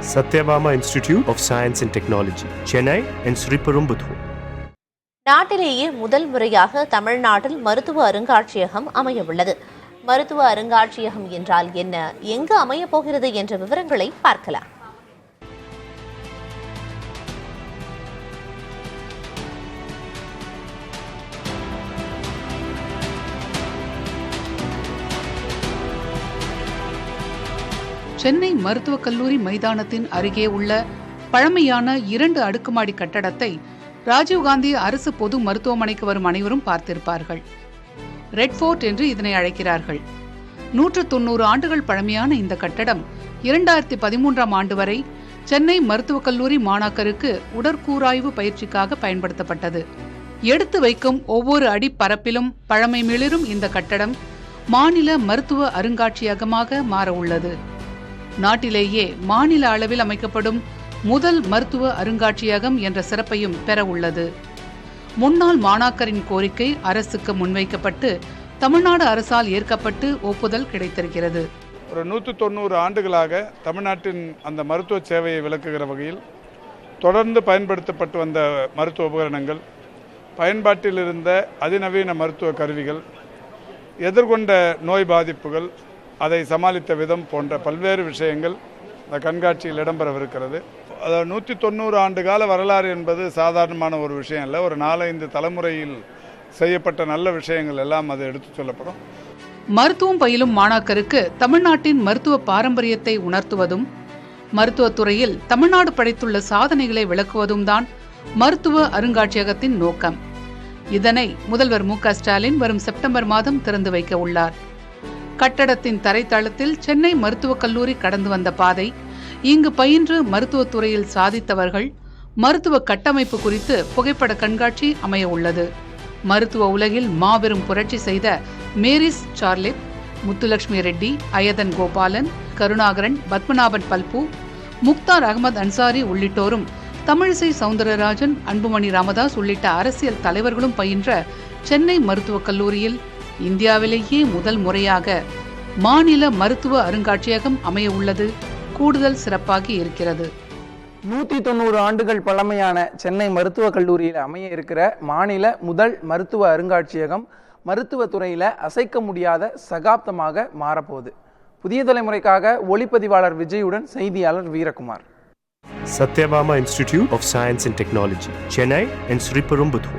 Satyabama Institute of Science and Technology, Chennai and Sriperumbudur. நாட்டிலேயே முதல் முறையாக தமிழ்நாட்டில் மருத்துவ அருங்காட்சியகம் அமைய உள்ளது. மருத்துவ அருங்காட்சியகம் என்றால் என்ன, எங்கு அமையப் போகிறது என்ற விவரங்களை பார்க்கலாம். சென்னை மருத்துவக் கல்லூரி மைதானத்தின் அருகே உள்ள பழமையான 2 அடுக்குமாடி கட்டடத்தை ராஜீவ்காந்தி அரசு பொது மருத்துவமனைக்கு வரும் அனைவரும் பார்த்திருப்பார்கள். ரெட் ஃபோர்ட் என்று இதனை அழைக்கிறார்கள். 190 ஆண்டுகள் பழமையான இந்த கட்டடம் 2013ஆம் ஆண்டு வரை சென்னை மருத்துவக் கல்லூரி மாணாக்கருக்கு உடற்கூராய்வு பயிற்சிக்காக பயன்படுத்தப்பட்டது. எடுத்து வைக்கும் ஒவ்வொரு அடி பரப்பிலும் பழமை மிளிரும் இந்த கட்டடம் மாநில மருத்துவ அருங்காட்சியகமாக மாற உள்ளது. நாட்டிலேயே மாநில அளவில் அமைக்கப்படும் முதல் மருத்துவ அருங்காட்சியகம் என்ற சிறப்பையும் பெற உள்ளது. முன்னாள் மாணாக்கரின் கோரிக்கை அரசுக்கு முன்வைக்கப்பட்டு தமிழ்நாடு அரசால் ஏற்கப்பட்டு ஒப்புதல் கிடைத்திருக்கிறது. ஒரு 190 ஆண்டுகளாக தமிழ்நாட்டின் அந்த மருத்துவ சேவையை விளக்குகிற வகையில் தொடர்ந்து பயன்படுத்தப்பட்டு வந்த மருத்துவ உபகரணங்கள், பயன்பாட்டில் இருந்த அதிநவீன மருத்துவ கருவிகள், எதிர்கொண்ட நோய் பாதிப்புகள், அதை சமாளித்த விதம் போன்ற பல்வேறு விஷயங்கள் இந்த கண்காட்சியில் இடம்பெறவிருக்கிறது. அதாவது 190 ஆண்டு கால வரலாறு என்பது சாதாரணமான ஒரு விஷயம் இல்லை. ஒரு 4-5 தலைமுறையில் செய்யப்பட்ட நல்ல விஷயங்கள் எல்லாம் அது எடுத்து சொல்லப்படும். மருத்துவம் பயிலும் மாணாக்கருக்கு தமிழ்நாட்டின் மருத்துவ பாரம்பரியத்தை உணர்த்துவதும் மருத்துவத்துறையில் தமிழ்நாடு படைத்துள்ள சாதனைகளை விளக்குவதும் தான் மருத்துவ அருங்காட்சியகத்தின் நோக்கம். இதனை முதல்வர் மு.க.ஸ்டாலின் வரும் செப்டம்பர் மாதம் திறந்து வைக்க உள்ளார். கட்டடத்தின் தரைத்தளத்தில் சென்னை மருத்துவக் கல்லூரி கடந்து வந்த பாதை, இங்கு பயின்று மருத்துவத்துறையில் சாதித்தவர்கள், மருத்துவ கட்டமைப்பு குறித்து புகைப்பட கண்காட்சி அமைய உள்ளது. மருத்துவ உலகில் மாபெரும் புரட்சி செய்த மேரிஸ் சார்லிப், முத்துலட்சுமி ரெட்டி, அயதன் கோபாலன், கருணாகரன், பத்மநாபன் பல்பு, முக்தார் அகமது அன்சாரி உள்ளிட்டோரும், தமிழிசை சவுந்தரராஜன், அன்புமணி ராமதாஸ் உள்ளிட்ட அரசியல் தலைவர்களும் பயின்ற சென்னை மருத்துவக் கல்லூரியில் இந்தியாவிலேயே முதல் முறையாக மாநில மருத்துவ அருங்காட்சியகம் அமைய உள்ளது கூடுதல் சிறப்பாகி இருக்கிறது. 190 ஆண்டுகள் பழமையான சென்னை மருத்துவக் கல்லூரியில் அமைய இருக்கிற மாநில முதல் மருத்துவ அருங்காட்சியகம் மருத்துவத்துறையில் அசைக்க முடியாத சகாப்தமாக மாறப்போகுது. புதிய தலைமுறைக்காக ஒளிப்பதிவாளர் விஜயுடன் செய்தியாளர் Veerakumar. Satyabama Institute of Science and Technology, Chennai and Sriperumbudur.